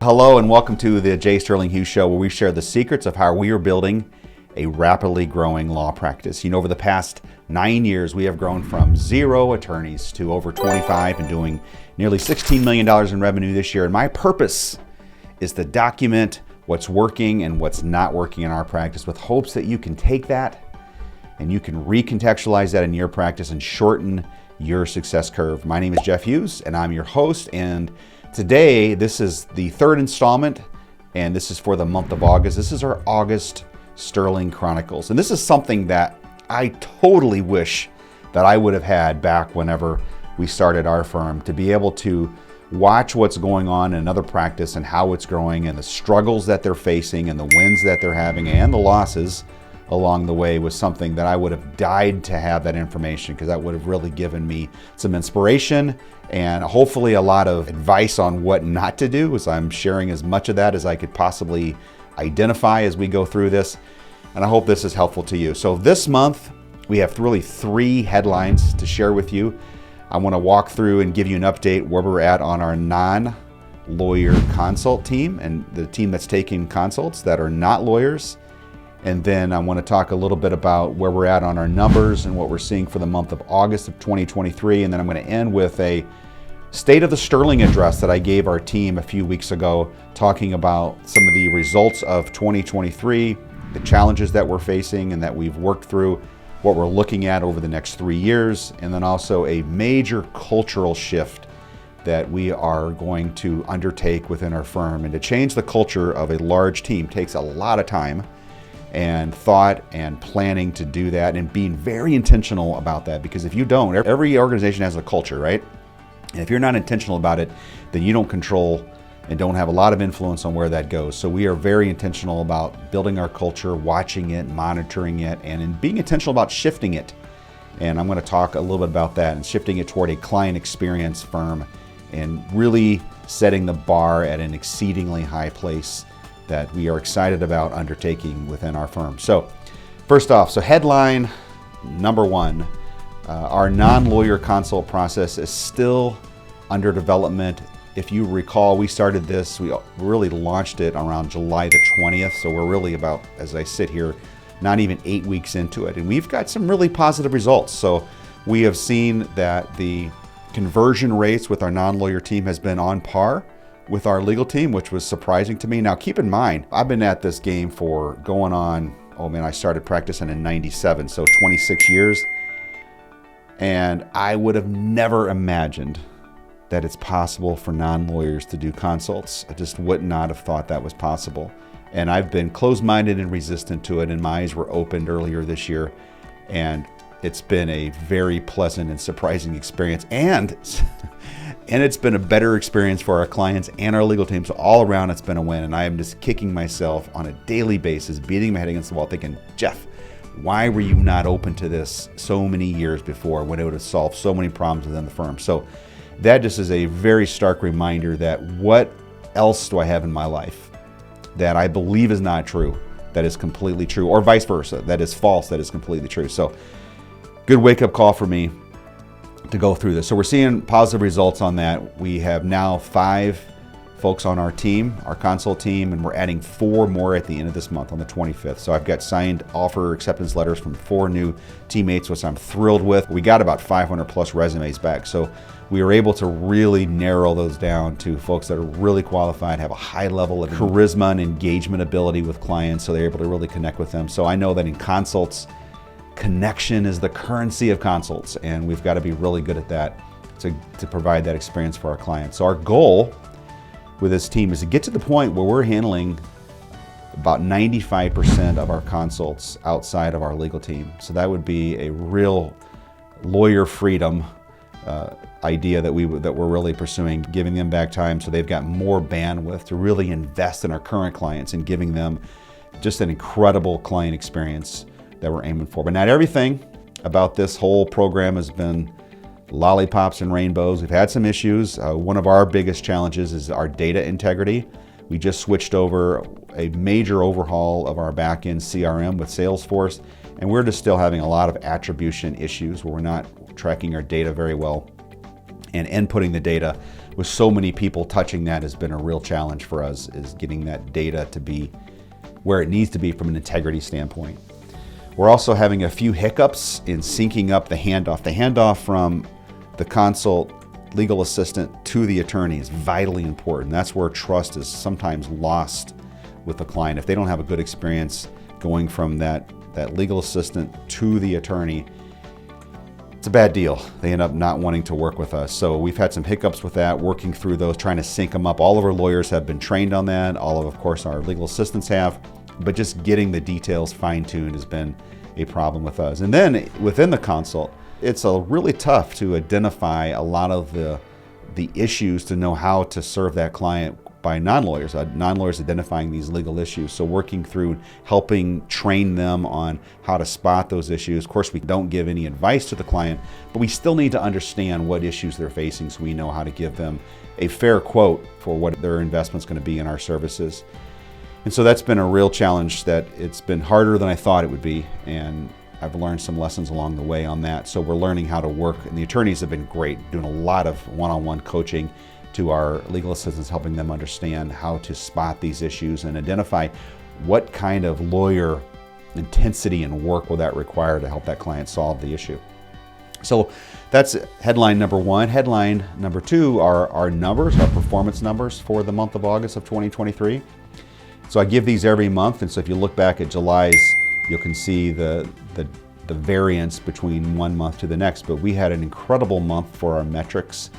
Hello and welcome to the J. Sterling Hughes Show, where we share the secrets of how we are building a rapidly growing law practice. Over the past 9 years, we have grown from 0 attorneys to over 25 and doing nearly $16 million in revenue this year. And my purpose is to document what's working and what's not working in our practice with hopes that you can take that and you can recontextualize that in your practice and shorten your success curve. My name is Jeff Hughes and I'm your host, and today this is the third installment, and this is for the month of August. This is our August Sterling Chronicles, and this is something that I totally wish that I would have had back whenever we started our firm, to be able to watch what's going on in another practice and how it's growing and the struggles that they're facing and the wins that they're having and the losses along the way. Was something that I would have died to have that information, because that would have really given me some inspiration and hopefully a lot of advice on what not to do, as I'm sharing as much of that as I could possibly identify as we go through this. And I hope this is helpful to you. So this month we have really 3 headlines to share with you. I want to walk through and give you an update where we're at on our non-lawyer consult team and the team that's taking consults that are not lawyers. And then I want to talk a little bit about where we're at on our numbers and what we're seeing for the month of August of 2023. And then I'm going to end with a State of the Sterling address that I gave our team a few weeks ago, talking about some of the results of 2023, the challenges that we're facing and that we've worked through, what we're looking at over the next 3 years, and then also a major cultural shift that we are going to undertake within our firm. And to change the culture of a large team takes a lot of time and thought and planning to do that, and being very intentional about that. Because if you don't, every organization has a culture, right? And if you're not intentional about it, then you don't control and don't have a lot of influence on where that goes. So we are very intentional about building our culture, watching it, monitoring it, and in being intentional about shifting it. And I'm going to talk a little bit about that and shifting it toward a client experience firm and really setting the bar at an exceedingly high place that we are excited about undertaking within our firm. So first off, so headline number 1, our non-lawyer consult process is still under development. If you recall, we started this, we really launched it around July the 20th. So we're really about, as I sit here, not even 8 weeks into it. And we've got some really positive results. So we have seen that the conversion rates with our non-lawyer team has been on par with our legal team, which was surprising to me. Now, keep in mind, I've been at this game for going on, I started practicing in 97, so 26 years. And I would have never imagined that it's possible for non-lawyers to do consults. I just would not have thought that was possible. And I've been closed-minded and resistant to it, and my eyes were opened earlier this year. And it's been a very pleasant and surprising experience. And it's been a better experience for our clients and our legal teams. So all around, it's been a win. And I am just kicking myself on a daily basis, beating my head against the wall, thinking, Jeff, why were you not open to this so many years before, when it would have solved so many problems within the firm? So that just is a very stark reminder that what else do I have in my life that I believe is not true, that is completely true, or vice versa, that is false, that is completely true. So good wake-up call for me to go through this. So we're seeing positive results on that. We have now 5 folks on our team, our consult team, and we're adding 4 more at the end of this month on the 25th. So I've got signed offer acceptance letters from 4 new teammates, which I'm thrilled with. We got about 500 plus resumes back. So we were able to really narrow those down to folks that are really qualified, have a high level of charisma and engagement ability with clients, so they're able to really connect with them. So I know that in consults, connection is the currency of consults, and we've got to be really good at that to provide that experience for our clients. So our goal with this team is to get to the point where we're handling about 95% of our consults outside of our legal team. So that would be a real lawyer freedom idea that we're really pursuing, giving them back time so they've got more bandwidth to really invest in our current clients and giving them just an incredible client experience that we're aiming for. But not everything about this whole program has been lollipops and rainbows. We've had some issues. One of our biggest challenges is our data integrity. We just switched over a major overhaul of our back-end CRM with Salesforce, and we're just still having a lot of attribution issues where we're not tracking our data very well and inputting the data with so many people touching that has been a real challenge for us, is getting that data to be where it needs to be from an integrity standpoint. We're also having a few hiccups in syncing up the handoff from the consult legal assistant to the attorney is vitally important. That's where trust is sometimes lost with the client. If they don't have a good experience going from that legal assistant to the attorney, it's a bad deal. They end up not wanting to work with us. So we've had some hiccups with that, working through those, trying to sync them up. All of our lawyers have been trained on that. Of course, our legal assistants have, but just getting the details fine-tuned has been a problem with us. And then within the consult, it's really tough to identify a lot of the issues, to know how to serve that client by non-lawyers identifying these legal issues. So working through helping train them on how to spot those issues. Of course, we don't give any advice to the client, but we still need to understand what issues they're facing so we know how to give them a fair quote for what their investment's going to be in our services. And so that's been a real challenge, that it's been harder than I thought it would be, and I've learned some lessons along the way on that. So we're learning how to work, and the attorneys have been great, doing a lot of one-on-one coaching to our legal assistants, helping them understand how to spot these issues and identify what kind of lawyer intensity and work will that require to help that client solve the issue. So that's headline number one. Headline number two are our numbers, our performance numbers for the month of August of 2023. So I give these every month, and so if you look back at July's, you can see the variance between one month to the next. But we had an incredible month for our metrics.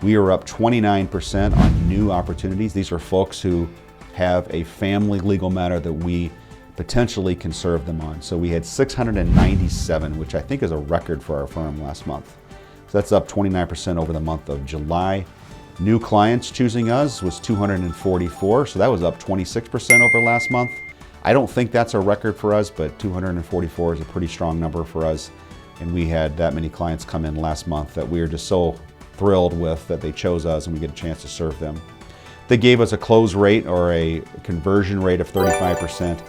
We are up 29% on new opportunities. These are folks who have a family legal matter that we potentially can serve them on. So we had 697, which I think is a record for our firm last month. So that's up 29% over the month of July. New clients choosing us was 244, so that was up 26% over last month. I don't think that's a record for us, but 244 is a pretty strong number for us. And we had that many clients come in last month that we are just so thrilled with, that they chose us and we get a chance to serve them. They gave us a close rate, or a conversion rate, of 35%.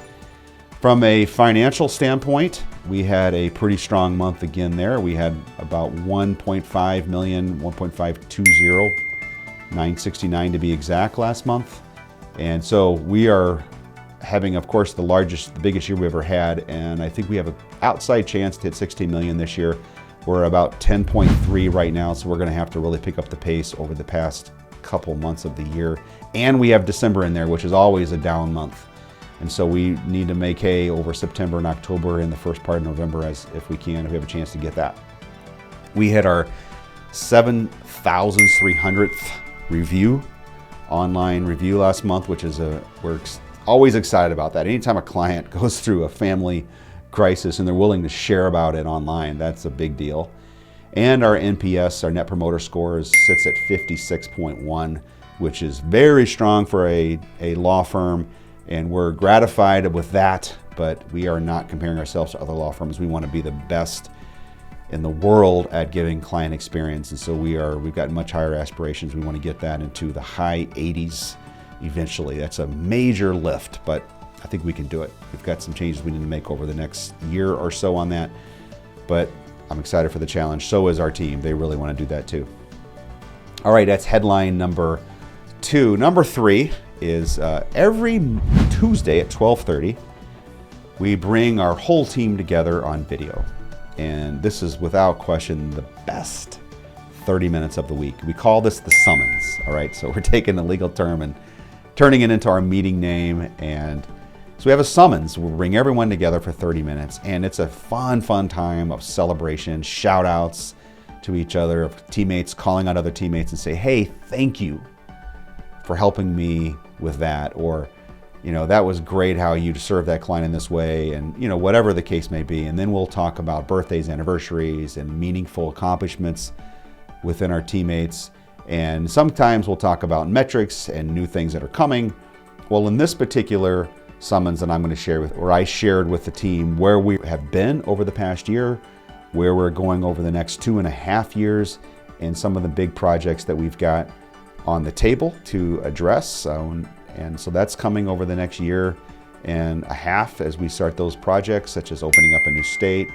From a financial standpoint, we had a pretty strong month again there. We had about 1.5 million, 1.520, 969 to be exact, last month. And so we are having, of course, the biggest year we ever had, and I think we have an outside chance to hit 16 million this year. We're about 10.3 right now, so we're going to have to really pick up the pace over the past couple months of the year. And we have December in there, which is always a down month. And so we need to make hay over September and October and the first part of November, if we have a chance to get that. We had our 7,300th online review last month, which is we're always excited about that. Anytime a client goes through a family crisis and they're willing to share about it online, that's a big deal. And our NPS, our Net Promoter Score, sits at 56.1, which is very strong for a law firm, and we're gratified with that, but we are not comparing ourselves to other law firms. We want to be the best in the world at giving client experience, and so we've got much higher aspirations. We want to get that into the high 80s eventually. That's a major lift, but I think we can do it. We've got some changes we need to make over the next year or so on that, but I'm excited for the challenge. So is our team. They really want to do that too. All right, that's headline number two. Number three is every Tuesday at 12:30, we bring our whole team together on video. And this is without question the best 30 minutes of the week. We call this the summons, all right? So we're taking the legal term and turning it into our meeting name. And so we have a summons. We'll bring everyone together for 30 minutes, and it's a fun time of celebration, shout outs to each other, of teammates calling out other teammates and say, hey, thank you for helping me with that, or, that was great how you served that client in this way, and, whatever the case may be. And then we'll talk about birthdays, anniversaries, and meaningful accomplishments within our teammates. And sometimes we'll talk about metrics and new things that are coming. Well, in this particular summons that I'm going to share I shared with the team where we have been over the past year, where we're going over the next 2.5 years, and some of the big projects that we've got on the table to address. And so that's coming over the next 1.5 years as we start those projects, such as opening up a new state,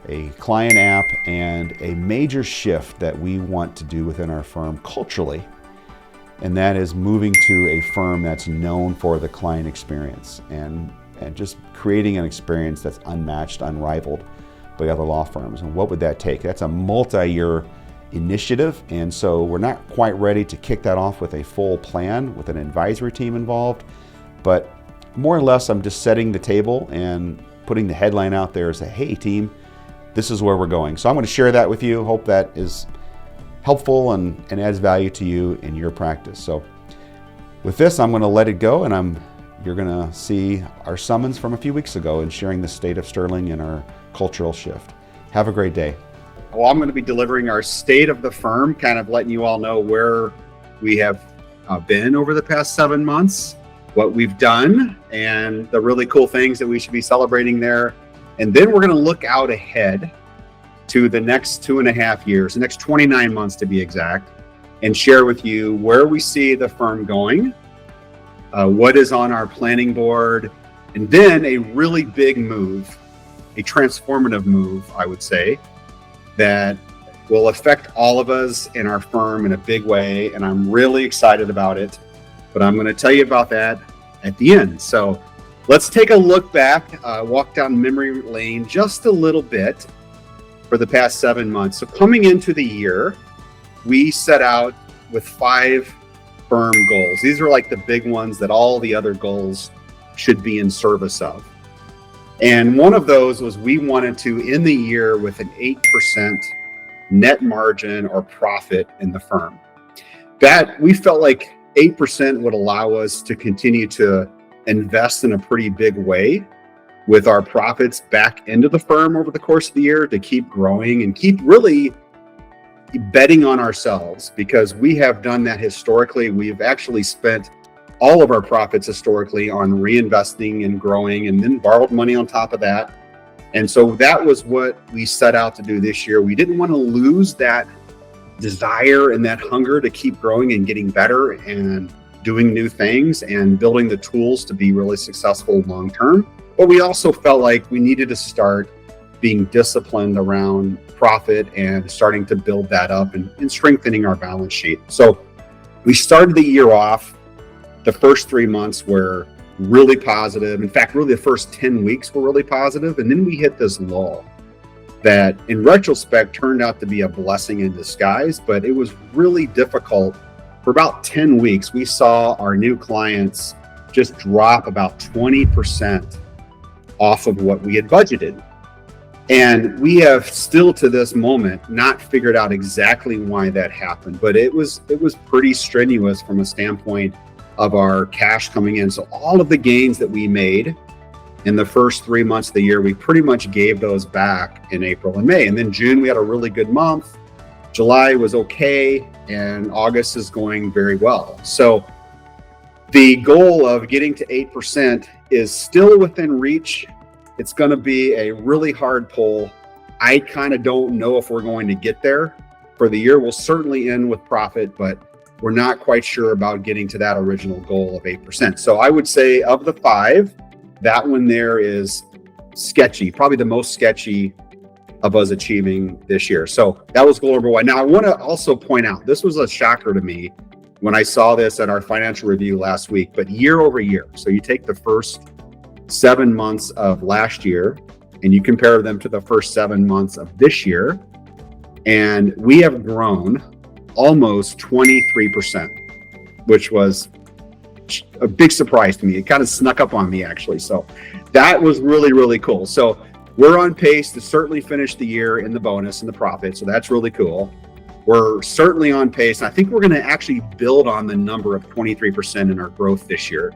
a client app, and a major shift that we want to do within our firm culturally and that is moving to a firm that's known for the client experience and just creating an experience that's unmatched, unrivaled by other law firms. And what would that take? That's a multi-year initiative, and so we're not quite ready to kick that off with a full plan with an advisory team involved, but more or less I'm just setting the table and putting the headline out there as a, hey team, this is where we're going. So I'm going to share that with you. Hope that is helpful and adds value to you in your practice. So with this, I'm going to let it go, and you're going to see our summons from a few weeks ago and sharing the state of Sterling and our cultural shift. Have a great day. Well, I'm going to be delivering our state of the firm, kind of letting you all know where we have been over the past 7 months, what we've done, and the really cool things that we should be celebrating there. And then we're going to look out ahead to the next 2.5 years, the next 29 months to be exact, and share with you where we see the firm going, what is on our planning board, and then a really big move, a transformative move, I would say, that will affect all of us in our firm in a big way, and I'm really excited about it. But I'm going to tell you about that at the end. So let's take a look back, walk down memory lane just a little bit for the past 7 months. So coming into the year, we set out with 5 firm goals. These are like the big ones that all the other goals should be in service of. And one of those was we wanted to end the year with an 8% net margin or profit in the firm. That we felt like 8% would allow us to continue to invest in a pretty big way with our profits back into the firm over the course of the year to keep growing and keep really betting on ourselves, because we have done that historically. We've actually spent all of our profits historically on reinvesting and growing, and then borrowed money on top of that. And so that was what we set out to do this year. We didn't want to lose that desire and that hunger to keep growing and getting better and doing new things and building the tools to be really successful long term. But we also felt like we needed to start being disciplined around profit and starting to build that up and strengthening our balance sheet. So we started the year off. The first 3 months were really positive. In fact, really the first 10 weeks were really positive. And then we hit this lull that in retrospect turned out to be a blessing in disguise, but it was really difficult. For about 10 weeks, we saw our new clients just drop about 20% off of what we had budgeted. And we have still to this moment not figured out exactly why that happened, but it was pretty strenuous from a standpoint of our cash coming in. So all of the gains that we made in the first 3 months of the year, we pretty much gave those back in April and May. And then June, we had a really good month. July was okay, and August is going very well. So the goal of getting to 8% is still within reach. It's going to be a really hard pull. I kind of don't know if we're going to get there for the year. We'll certainly end with profit, but we're not quite sure about getting to that original goal of 8%. So I would say of the 5, that one there is sketchy, probably the most sketchy of us achieving this year. So that was goal number 1. Now I want to also point out, this was a shocker to me when I saw this at our financial review last week, but year over year. So you take the first 7 months of last year and you compare them to the first 7 months of this year, and we have grown almost 23%, which was a big surprise to me. It kind of snuck up on me, actually. So that was really, really cool. So we're on pace to certainly finish the year in the bonus and the profit. So that's really cool. We're certainly on pace. I think we're going to actually build on the number of 23% in our growth this year,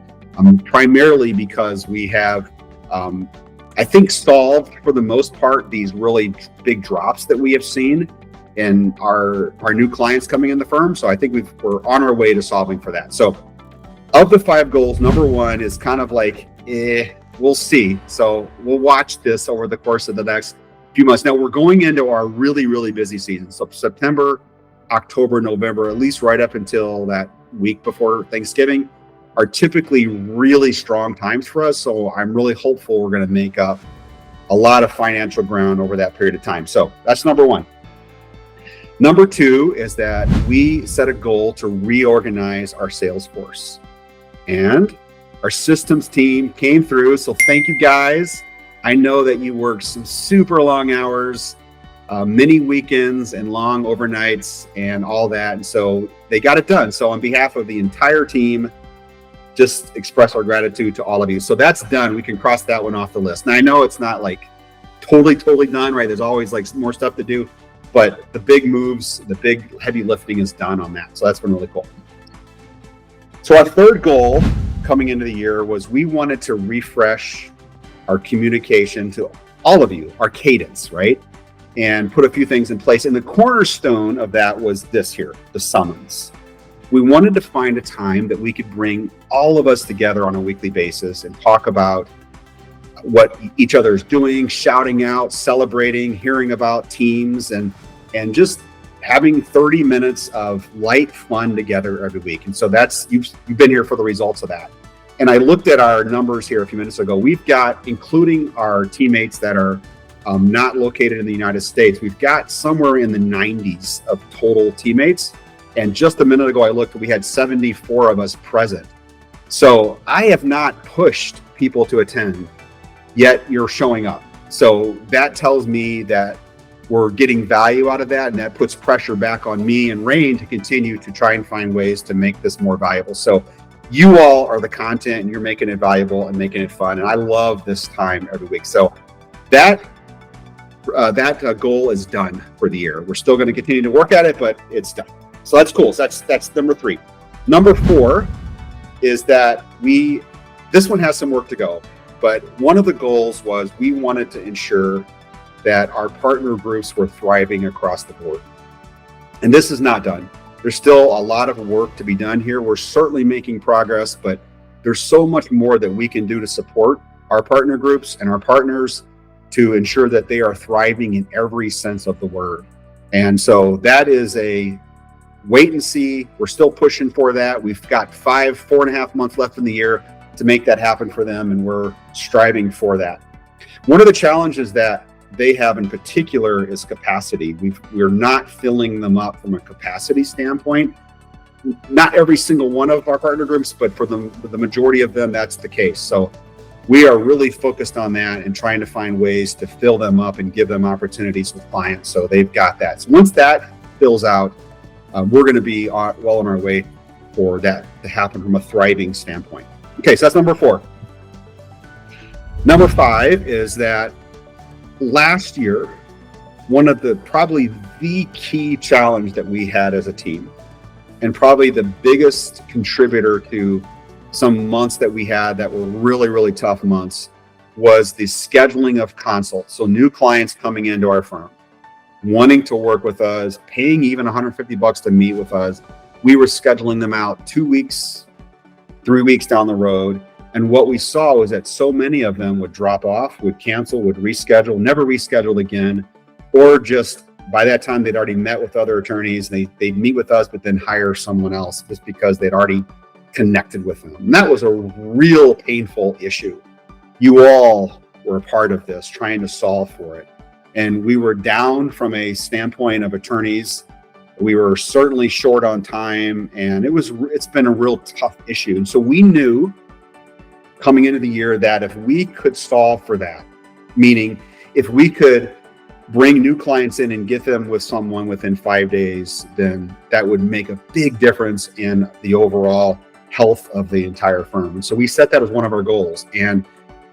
primarily because we have, I think, solved for the most part these really big drops that we have seen in our new clients coming in the firm. So I think we're on our way to solving for that. So of the 5 goals, number 1 is kind of like, we'll see. So we'll watch this over the course of the next few months. Now we're going into our really, really busy season. So September, October, November, at least right up until that week before Thanksgiving, are typically really strong times for us. So I'm really hopeful we're going to make up a lot of financial ground over that period of time. So that's number 1. Number 2 is that we set a goal to reorganize our sales force. And our systems team came through. So thank you guys. I know that you worked some super long hours, many weekends and long overnights and all that. And so they got it done. So on behalf of the entire team, just express our gratitude to all of you. So that's done. We can cross that one off the list. Now I know it's not like totally done, right? There's always like more stuff to do, but the big moves, the big heavy lifting is done on that. So that's been really cool. So our third goal coming into the year was we wanted to refresh our communication to all of you, our cadence, right? And put a few things in place. And the cornerstone of that was this here, the summons. We wanted to find a time that we could bring all of us together on a weekly basis and talk about what each other is doing, shouting out, celebrating, hearing about teams, and just having 30 minutes of light fun together every week. And so that's, you've been here for the results of that. And I looked at our numbers here a few minutes ago. We've got, including our teammates that are not located in the United States, we've got somewhere in the 90s of total teammates. And just a minute ago, I looked, we had 74 of us present. So I have not pushed people to attend, yet you're showing up. So that tells me that we're getting value out of that, and that puts pressure back on me and Rain to continue to try and find ways to make this more valuable. So you all are the content, and you're making it valuable and making it fun. And I love this time every week. So that goal is done for the year. We're still going to continue to work at it, but it's done. So that's cool. So that's number 3. Number 4 is that this one has some work to go, but one of the goals was we wanted to ensure that our partner groups were thriving across the board. And this is not done. There's still a lot of work to be done here. We're certainly making progress, but there's so much more that we can do to support our partner groups and our partners to ensure that they are thriving in every sense of the word. And so that is a wait and see. We're still pushing for that. We've got 4.5 months left in the year to make that happen for them, and we're striving for that. One of the challenges that they have in particular is capacity. We're not filling them up from a capacity standpoint. Not every single one of our partner groups, but for the majority of them, that's the case. So we are really focused on that and trying to find ways to fill them up and give them opportunities with clients. So they've got that. So once that fills out, we're going to be well on our way for that to happen from a thriving standpoint. Okay, so that's number 4. Number 5 is that last year, one of probably the key challenge that we had as a team, and probably the biggest contributor to some months that we had that were really tough months, was the scheduling of consults. So new clients coming into our firm, wanting to work with us, paying even $150 to meet with us. We were scheduling them out 2 weeks, 3 weeks down the road. And what we saw was that so many of them would drop off, would cancel, would reschedule, never rescheduled again, or just by that time they'd already met with other attorneys. They'd meet with us, but then hire someone else just because they'd already connected with them. And that was a real painful issue. You all were a part of this, trying to solve for it. And we were down from a standpoint of attorneys. We were certainly short on time, and it's been a real tough issue. And so we knew coming into the year that if we could solve for that, meaning if we could bring new clients in and get them with someone within 5 days, then that would make a big difference in the overall health of the entire firm. And so we set that as one of our goals, and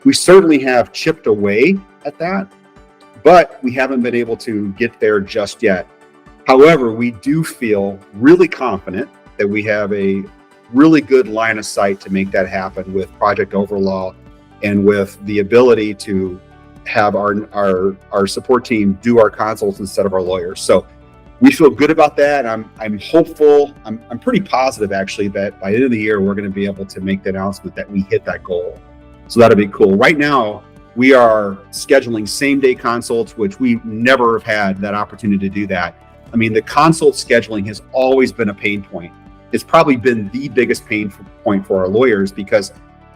we certainly have chipped away at that, but we haven't been able to get there just yet. However, we do feel really confident that we have a really good line of sight to make that happen with Project Overhaul and with the ability to have our support team do our consults instead of our lawyers. So we feel good about that. I'm hopeful. I'm pretty positive actually that by the end of the year we're going to be able to make the announcement that we hit that goal. So that'll be cool. Right now we are scheduling same-day consults, which we never have had that opportunity to do that. I mean, the consult scheduling has always been a pain point. It's probably been the biggest pain point for our lawyers because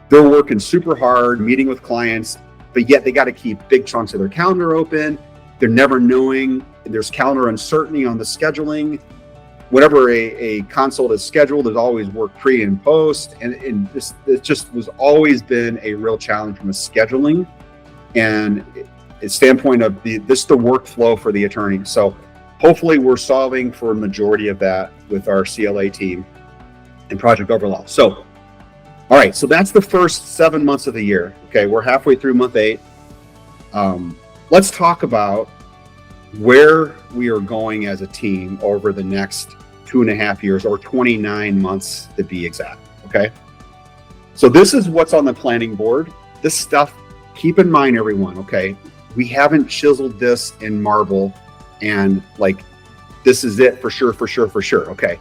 they're working super hard, meeting with clients, but yet they got to keep big chunks of their calendar open. they're never knowing. There's calendar uncertainty on the scheduling. Whenever a consult is scheduled, there's always work pre and post, and it just was always been a real challenge from a scheduling and a standpoint of the workflow for the attorney. So hopefully we're solving for a majority of that with our CLA team and Project Overhaul. So, all right, so that's the first 7 months of the year. Okay, we're halfway through month 8. Let's talk about where we are going as a team over the next 2.5 years, or 29 months to be exact. Okay, so this is what's on the planning board. This stuff, keep in mind, everyone. Okay, we haven't chiseled this in marble and like this is it for sure. Okay,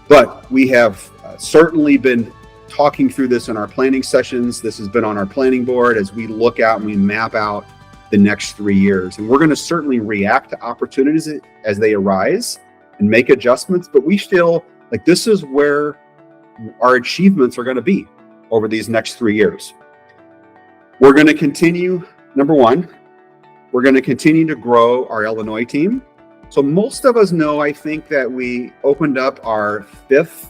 but we have certainly been talking through this in our planning sessions. This has been on our planning board as we look out and we map out the next 3 years. And we're going to certainly react to opportunities as they arise and make adjustments. But we feel like this is where our achievements are going to be over these next 3 years. We're going to continue, number one, we're going to continue to grow our Illinois team. So most of us know, I think, that we opened up our 5th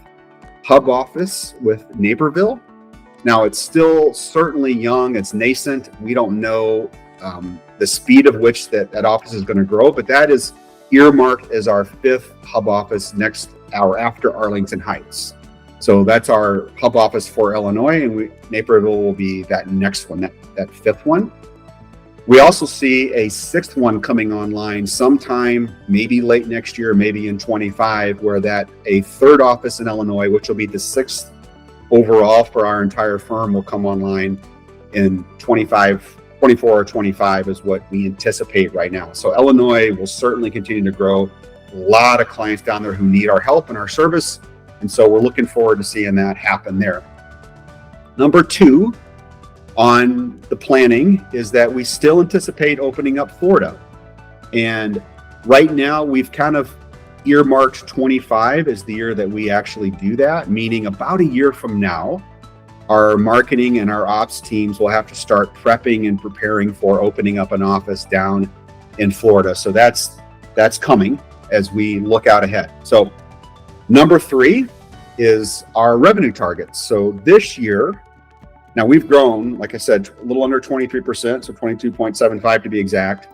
hub office with Naperville. Now it's still certainly young, it's nascent. We don't know the speed of which that office is going to grow, but that is earmarked as our 5th hub office after Arlington Heights. So that's our hub office for Illinois, and Naperville will be that next one, that 5th one. We also see a 6th one coming online sometime, maybe late next year, maybe in 25, where a 3rd office in Illinois, which will be the 6th overall for our entire firm, will come online in 24 or 25 is what we anticipate right now. So Illinois will certainly continue to grow. A lot of clients down there who need our help and our service. And so we're looking forward to seeing that happen there. Number 2 on the planning is that we still anticipate opening up Florida. And right now we've kind of earmarked 25 as the year that we actually do that, meaning about a year from now, our marketing and our ops teams will have to start prepping and preparing for opening up an office down in Florida. So that's coming as we look out ahead. So number 3 is our revenue targets. So this year, now we've grown, like I said, a little under 23%, so 22.75 to be exact.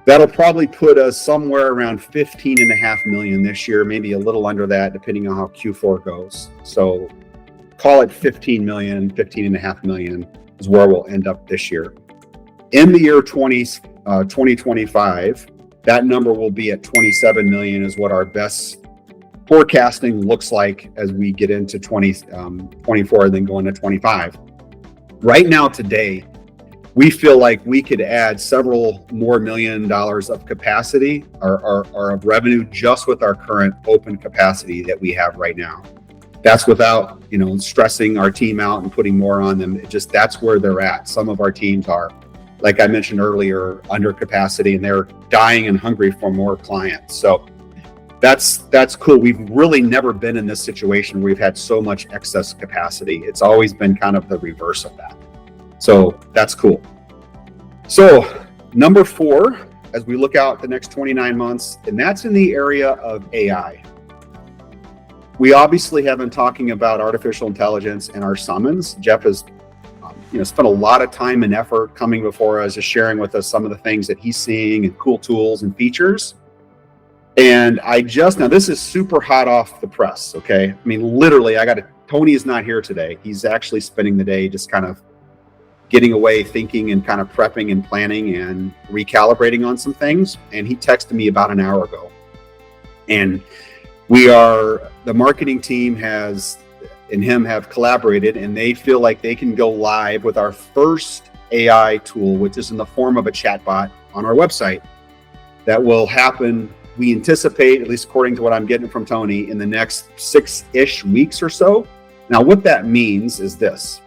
That'll probably put us somewhere around 15.5 million this year, maybe a little under that, depending on how Q4 goes. So call it 15.5 million is where we'll end up this year. In the year 2025, that number will be at 27 million is what our best forecasting looks like as we get into 24 and then go into 25. Right now, today, we feel like we could add several more $1 million of capacity or of revenue just with our current open capacity that we have right now. That's without, stressing our team out and putting more on them. That's where they're at. Some of our teams are, like I mentioned earlier, under capacity, and they're dying and hungry for more clients. So that's cool. We've really never been in this situation where we've had so much excess capacity. It's always been kind of the reverse of that. So that's cool. So number 4, as we look out the next 29 months, and that's in the area of AI. We obviously have been talking about artificial intelligence in our summons. Jeff has spent a lot of time and effort coming before us, just sharing with us some of the things that he's seeing and cool tools and features. And now this is super hot off the press, okay? I mean, literally, Tony is not here today. He's actually spending the day just kind of getting away, thinking and kind of prepping and planning and recalibrating on some things. And he texted me about an hour ago. And the marketing team and him have collaborated, and they feel like they can go live with our first AI tool, which is in the form of a chatbot on our website. That will happen, we anticipate, at least according to what I'm getting from Tony, in the next 6-ish weeks or so. Now, what that means is this.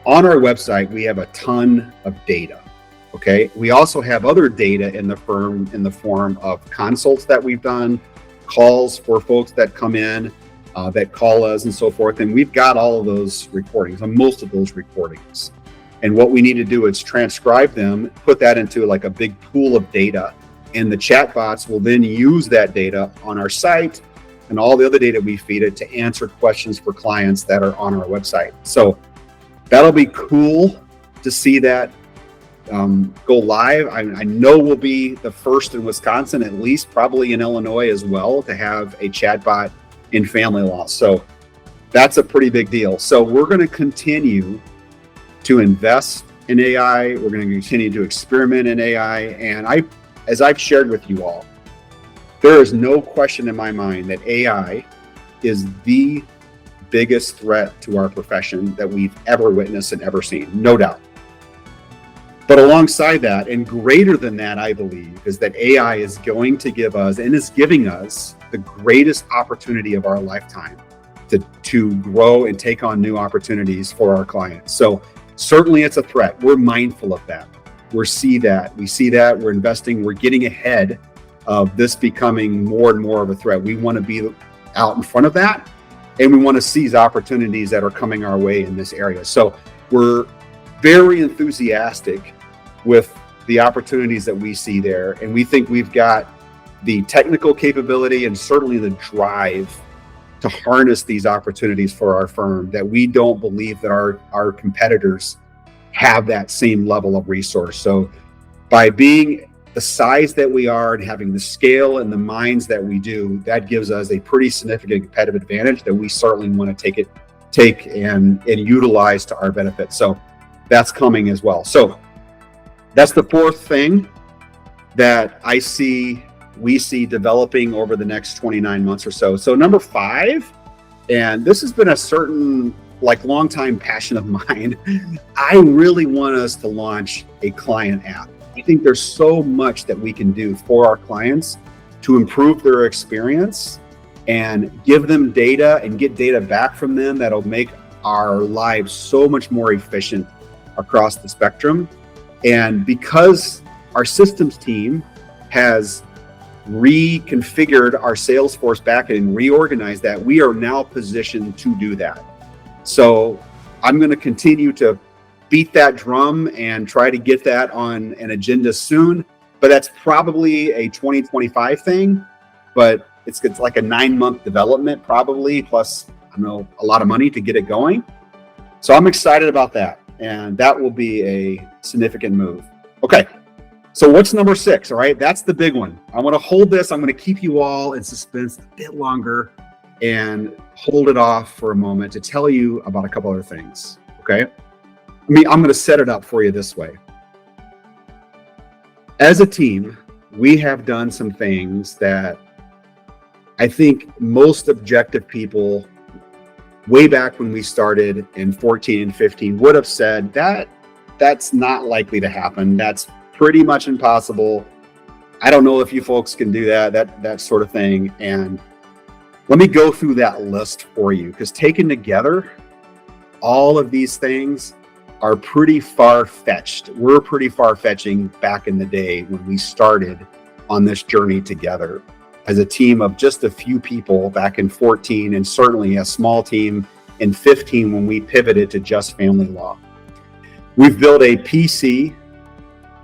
On our website, we have a ton of data, okay? We also have other data in the firm in the form of consults that we've done, calls for folks that come in, that call us and so forth. And we've got all of those recordings, and most of those recordings. And what we need to do is transcribe them, put that into like a big pool of data. And the chatbots will then use that data on our site and all the other data we feed it to answer questions for clients that are on our website. So that'll be cool to see that go live. I know we'll be the first in Wisconsin, at least probably in Illinois as well, to have a chatbot in family law. So that's a pretty big deal. So we're going to continue to invest in AI. We're going to continue to experiment in AI. And as I've shared with you all, there is no question in my mind that AI is the biggest threat to our profession that we've ever witnessed and ever seen, no doubt. But alongside that, and greater than that, I believe, is that AI is going to give us and is giving us the greatest opportunity of our lifetime to grow and take on new opportunities for our clients. So certainly it's a threat. We're mindful of that. We see that, we're investing, we're getting ahead of this becoming more and more of a threat. We want to be out in front of that, and we want to seize opportunities that are coming our way in this area. So we're very enthusiastic with the opportunities that we see there. And we think we've got the technical capability and certainly the drive to harness these opportunities for our firm that we don't believe that our competitors have that same level of resource. So by being the size that we are and having the scale and the minds that we do, that gives us a pretty significant competitive advantage that we certainly want to take and utilize to our benefit. So that's coming as well. So that's the fourth thing that we see developing over the next 29 months or so. So number 5, and this has been a certain long-time passion of mine, I really want us to launch a client app. I think there's so much that we can do for our clients to improve their experience and give them data and get data back from them that'll make our lives so much more efficient across the spectrum. And because our systems team has reconfigured our Salesforce backend and reorganized that, we are now positioned to do that. So I'm going to continue to beat that drum and try to get that on an agenda soon, but that's probably a 2025 thing. But it's like a 9-month development probably, plus a lot of money to get it going. So I'm excited about that, and that will be a significant move. Okay, so what's number 6? All right, that's the big one. I want to hold this. I'm going to keep you all in suspense a bit longer and hold it off for a moment to tell you about a couple other things. Okay, I'm going to set it up for you this way. As a team, we have done some things that I think most objective people way back when we started in 14 and 15 would have said that that's not likely to happen. That's pretty much impossible. I don't know if you folks can do that sort of thing. And let me go through that list for you, because taken together, all of these things are pretty far-fetched. We're pretty far-fetching back in the day when we started on this journey together as a team of just a few people back in 14, and certainly a small team in 15 when we pivoted to just family law. We've built a PC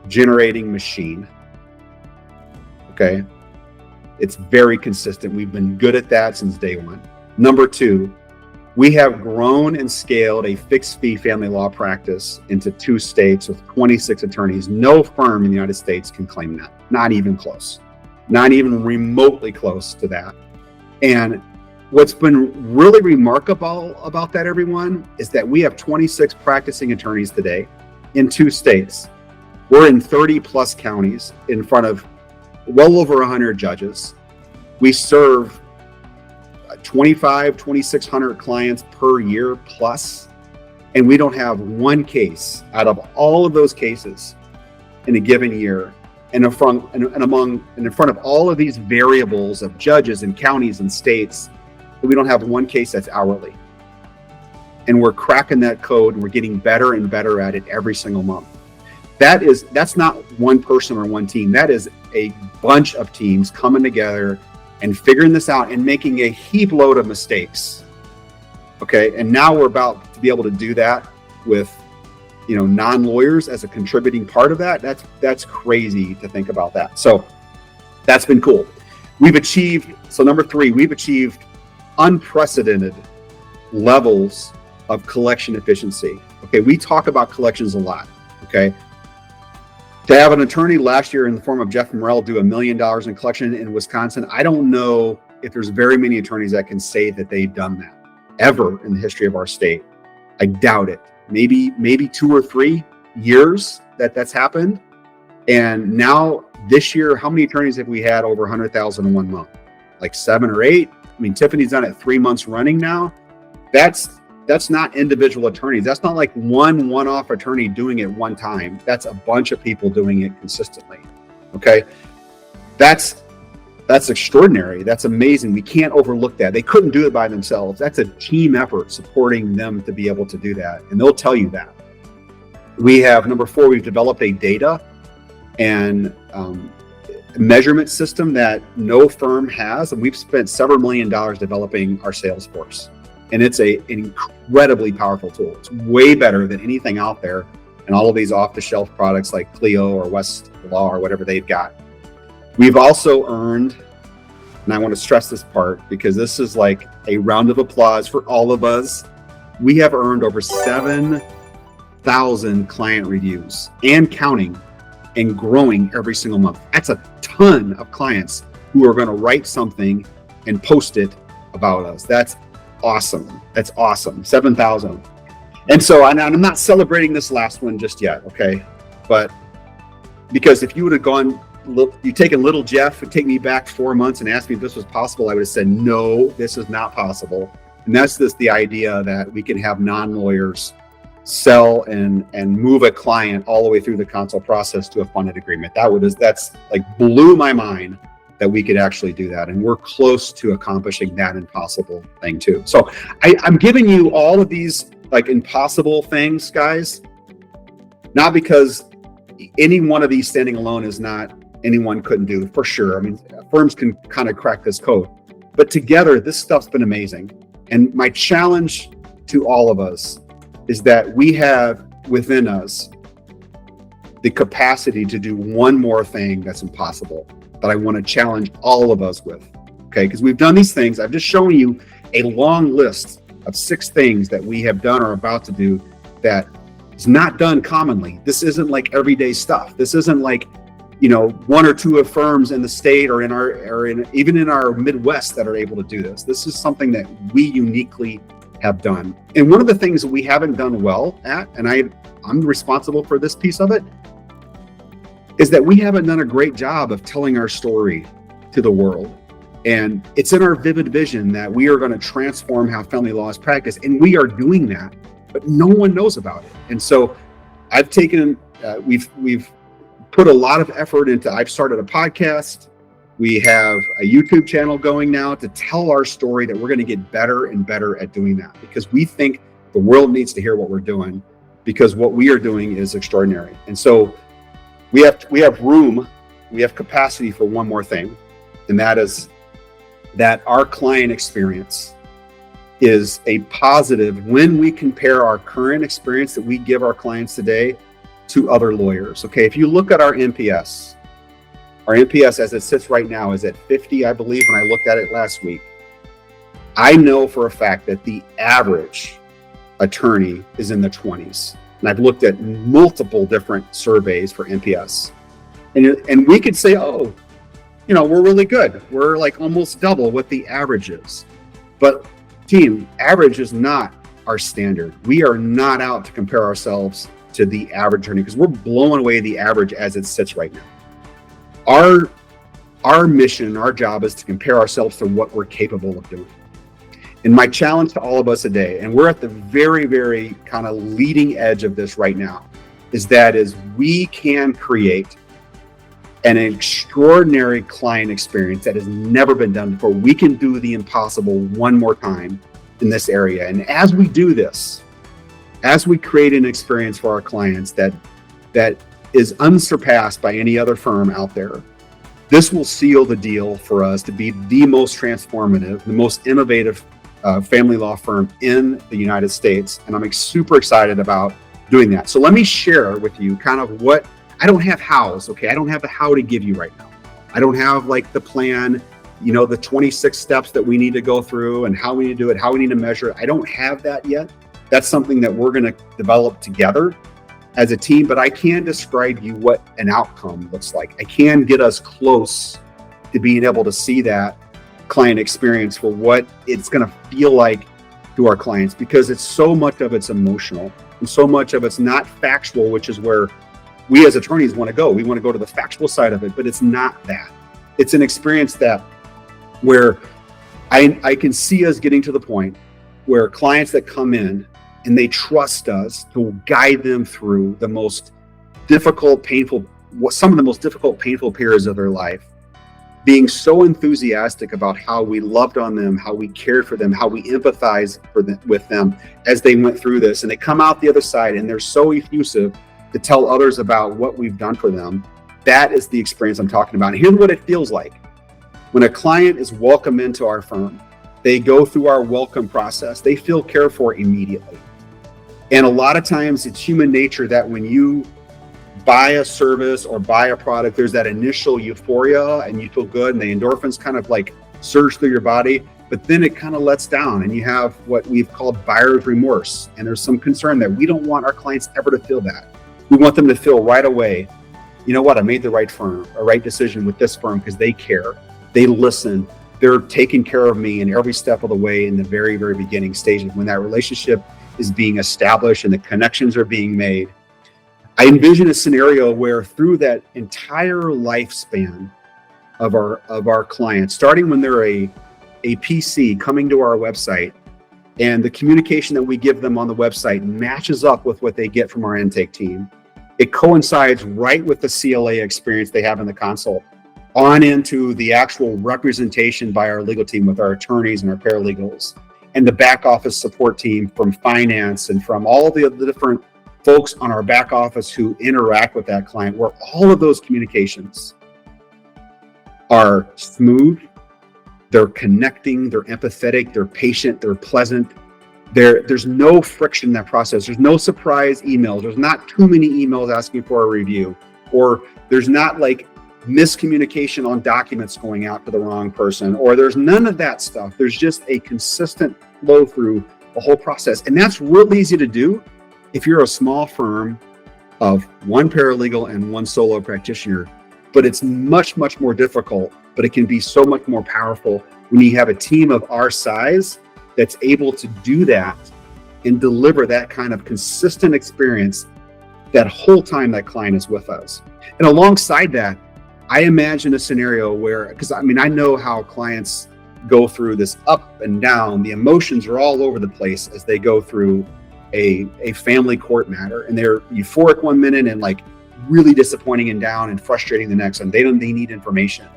generating machine. Okay. It's very consistent. We've been good at that since day one. Number 2, we have grown and scaled a fixed fee family law practice into 2 states with 26 attorneys. No firm in the United States can claim that. Not even close. Not even remotely close to that. And what's been really remarkable about that, everyone, is that we have 26 practicing attorneys today in 2 states. We're in 30 plus counties in front of well over 100 judges. We serve 2,600 clients per year plus, and we don't have one case out of all of those cases in a given year. And in front of all of these variables of judges and counties and states, we don't have one case that's hourly. And we're cracking that code, and we're getting better and better at it every single month. That's not one person or one team. That is a bunch of teams coming together and figuring this out and making a heap load of mistakes. Okay, and now we're about to be able to do that with non-lawyers as a contributing part of that, that's crazy to think about that. So that's been cool. Number 3, we've achieved unprecedented levels of collection efficiency. Okay, we talk about collections a lot. Okay, to have an attorney last year in the form of Jeff Morrell do $1 million in collection in Wisconsin, I don't know if there's very many attorneys that can say that they've done that ever in the history of our state. I doubt it. Maybe 2 or 3 years that's happened. And now this year, how many attorneys have we had over 100,000 in 1 month? Like 7 or 8. I mean, Tiffany's done it 3 months running now. That's not individual attorneys. That's not like one-off attorney doing it one time. That's a bunch of people doing it consistently. Okay, that's extraordinary. That's amazing. We can't overlook that. They couldn't do it by themselves. That's a team effort supporting them to be able to do that, and they'll tell you that. We have number 4. We've developed a data and measurement system that no firm has, and we've spent several $1 million developing our sales force. And it's an incredibly powerful tool. It's way better than anything out there and all of these off-the-shelf products like Clio or Westlaw or whatever they've got. We've also earned, and I want to stress this part because this is like a round of applause for all of us. We have earned over 7,000 client reviews and counting and growing every single month. That's a ton of clients who are going to write something and post it about us. That's awesome. 7,000. And so I'm not celebrating this last one just yet. Okay. But because if you would have taken little Jeff and take me back 4 months and asked me if this was possible, I would have said, no, this is not possible. And that's the idea that we can have non-lawyers sell and move a client all the way through the consult process to a funded agreement. That's like blew my mind that we could actually do that. And we're close to accomplishing that impossible thing too. So I'm giving you all of these like impossible things, guys, not because any one of these standing alone is not anyone couldn't do for sure. I mean, firms can kind of crack this code, but together this stuff's been amazing. And my challenge to all of us is that we have within us the capacity to do one more thing that's impossible, that I want to challenge all of us with. Okay, because we've done these things. I've just shown you a long list of 6 things that we have done or about to do that is not done commonly. This isn't like everyday stuff. This isn't like, 1 or 2 of firms in the state or even in our Midwest that are able to do this. This is something that we uniquely have done. And one of the things that we haven't done well at, and I'm responsible for this piece of it, is that we haven't done a great job of telling our story to the world. And it's in our vivid vision that we are going to transform how family law is practiced. And we are doing that, but no one knows about it. And so I've taken, we've put a lot of effort into, I've started a podcast. We have a YouTube channel going now to tell our story, that we're going to get better and better at doing that, because we think the world needs to hear what we're doing, because what we are doing is extraordinary. And so we have room, we have capacity for one more thing, and that is that our client experience is a positive when we compare our current experience that we give our clients today to other lawyers. Okay, if you look at our NPS as it sits right now is at 50, I believe, when I looked at it last week. I know for a fact that the average attorney is in the 20s. And I've looked at multiple different surveys for NPS. And we could say, oh, we're really good. We're like almost double what the average is. But team, average is not our standard. We are not out to compare ourselves to the average attorney, because we're blowing away the average as it sits right now. Our mission, our job is to compare ourselves to what we're capable of doing. And my challenge to all of us today, and we're at the very, very kind of leading edge of this right now, is we can create an extraordinary client experience that has never been done before. We can do the impossible one more time in this area. And as we do this, as we create an experience for our clients that is unsurpassed by any other firm out there, this will seal the deal for us to be the most transformative, the most innovative family law firm in the United States. And I'm super excited about doing that. So let me share with you kind of what, I don't have hows, okay? I don't have the how to give you right now. I don't have like the plan, the 26 steps that we need to go through and how we need to do it, how we need to measure it. I don't have that yet. That's something that we're going to develop together as a team, but I can describe you what an outcome looks like. I can get us close to being able to see that client experience for what it's going to feel like to our clients, because it's so much of it's emotional and so much of it's not factual, which is where we as attorneys want to go. We want to go to the factual side of it, but it's not that. It's an experience that where I can see us getting to the point where clients that come in and they trust us to guide them through the most difficult, painful, some of the most difficult, painful periods of their life, being so enthusiastic about how we loved on them, how we cared for them, how we empathize with them as they went through this. And they come out the other side and they're so effusive to tell others about what we've done for them. That is the experience I'm talking about. And here's what it feels like. When a client is welcome into our firm, they go through our welcome process, they feel cared for immediately. And a lot of times it's human nature that when you buy a service or buy a product, there's that initial euphoria and you feel good and the endorphins kind of like surge through your body, but then it kind of lets down and you have what we've called buyer's remorse. And there's some concern that we don't want our clients ever to feel that. We want them to feel right away, you know what, I made the right decision with this firm because they care, they listen, they're taking care of me in every step of the way in the very, very beginning stages when that relationship is being established and the connections are being made. I envision a scenario where through that entire lifespan of our clients, starting when they're a PC coming to our website, and the communication that we give them on the website matches up with what they get from our intake team. It coincides right with the CLA experience they have in the console, on into the actual representation by our legal team with our attorneys and our paralegals, and the back office support team from finance and from all the different folks on our back office who interact with that client, where all of those communications are smooth, they're connecting, they're empathetic, they're patient, they're pleasant. There's no friction in that process. There's no surprise emails. There's not too many emails asking for a review, or there's not like miscommunication on documents going out to the wrong person, or there's none of that stuff. There's just a consistent flow through the whole process. And that's real easy to do if you're a small firm of one paralegal and one solo practitioner, but it's much, much more difficult, but it can be so much more powerful when you have a team of our size that's able to do that and deliver that kind of consistent experience that whole time that client is with us. And alongside that, I imagine a scenario where, because I know how clients go through this up and down, the emotions are all over the place as they go through a family court matter, and they're euphoric one minute and like really disappointing and down and frustrating the next, and they need information.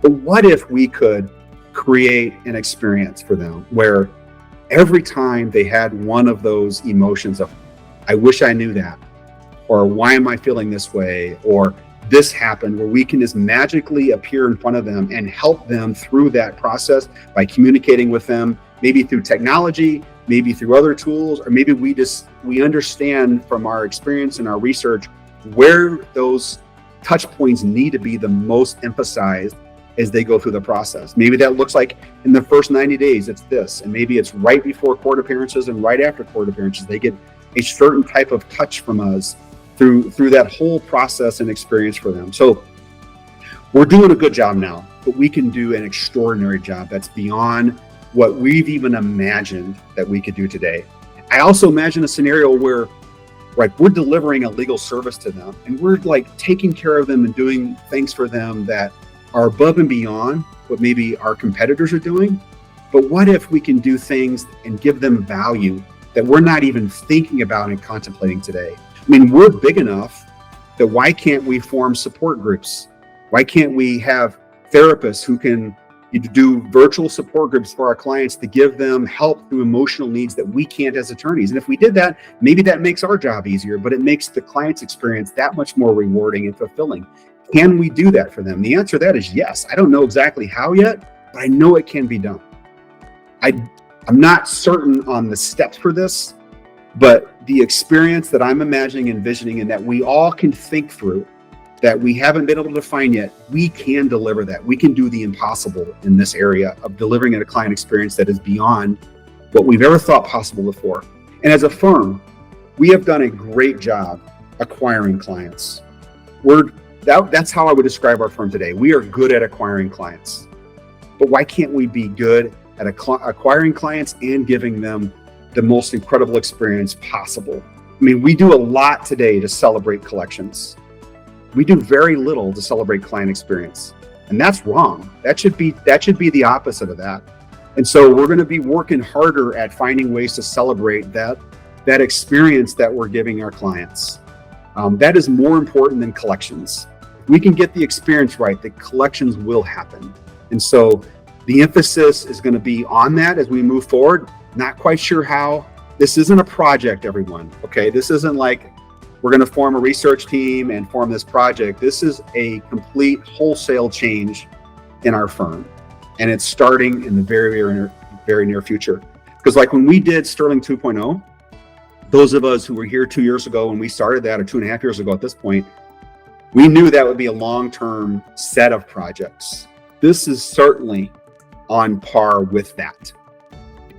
But what if we could create an experience for them where every time they had one of those emotions of, I wish I knew that, or why am I feeling this way, or this happened, where we can just magically appear in front of them and help them through that process by communicating with them, maybe through technology, maybe through other tools, or maybe we understand from our experience and our research where those touch points need to be the most emphasized as they go through the process. Maybe that looks like in the first 90 days, it's this, and maybe it's right before court appearances and right after court appearances. They get a certain type of touch from us through that whole process and experience for them. So we're doing a good job now, but we can do an extraordinary job that's beyond what we've even imagined that we could do today. I also imagine a scenario where we're delivering a legal service to them, and we're like taking care of them and doing things for them that are above and beyond what maybe our competitors are doing. But what if we can do things and give them value that we're not even thinking about and contemplating today? We're big enough that why can't we form support groups? Why can't we have therapists who can do virtual support groups for our clients to give them help through emotional needs that we can't as attorneys? And if we did that, maybe that makes our job easier, but it makes the client's experience that much more rewarding and fulfilling. Can we do that for them? The answer to that is yes. I don't know exactly how yet, but I know it can be done. I'm not certain on the steps for this, But the experience that I'm imagining, envisioning, and that we all can think through, that we haven't been able to define yet, we can deliver that. We can do the impossible in this area of delivering a client experience that is beyond what we've ever thought possible before. And as a firm, we have done a great job acquiring clients. That's how I would describe our firm today. We are good at acquiring clients. But why can't we be good at acquiring clients and giving them the most incredible experience possible? I mean, we do a lot today to celebrate collections. We do very little to celebrate client experience. And that's wrong. That should be the opposite of that. And so we're going to be working harder at finding ways to celebrate that experience that we're giving our clients. That is more important than collections. If we can get the experience right, the collections will happen. And so the emphasis is going to be on that as we move forward. Not quite sure how. This isn't a project, everyone. Okay, this isn't like we're going to form a research team and form this project. This is a complete wholesale change in our firm. And it's starting in the very near future. Because like when we did Sterling 2.0, those of us who were here 2 years ago when we started that, or 2.5 years ago at this point, we knew that would be a long-term set of projects. This is certainly on par with that.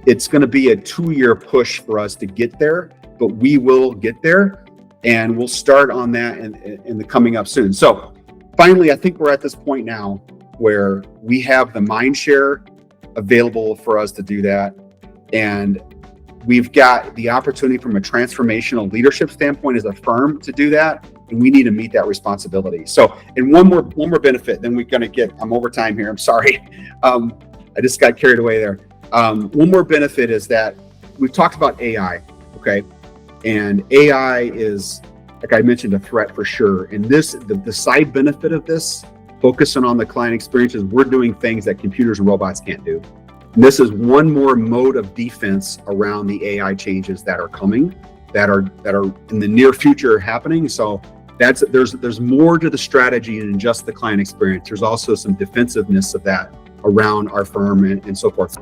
It's going to be a 2-year push for us to get there, but we will get there, and we'll start on that in the coming up soon. So finally, I think we're at this point now where we have the mind share available for us to do that. And we've got the opportunity from a transformational leadership standpoint as a firm to do that. And we need to meet that responsibility. So, and one more benefit, then we're going to get, I'm over time here. I'm sorry. I just got carried away there. One more benefit is that we've talked about AI. Okay. And AI is, like I mentioned, a threat for sure. And the side benefit of this, focusing on the client experiences, we're doing things that computers and robots can't do. And this is one more mode of defense around the AI changes that are coming, that are in the near future happening. So there's more to the strategy than just the client experience. There's also some defensiveness of that around our firm and so forth.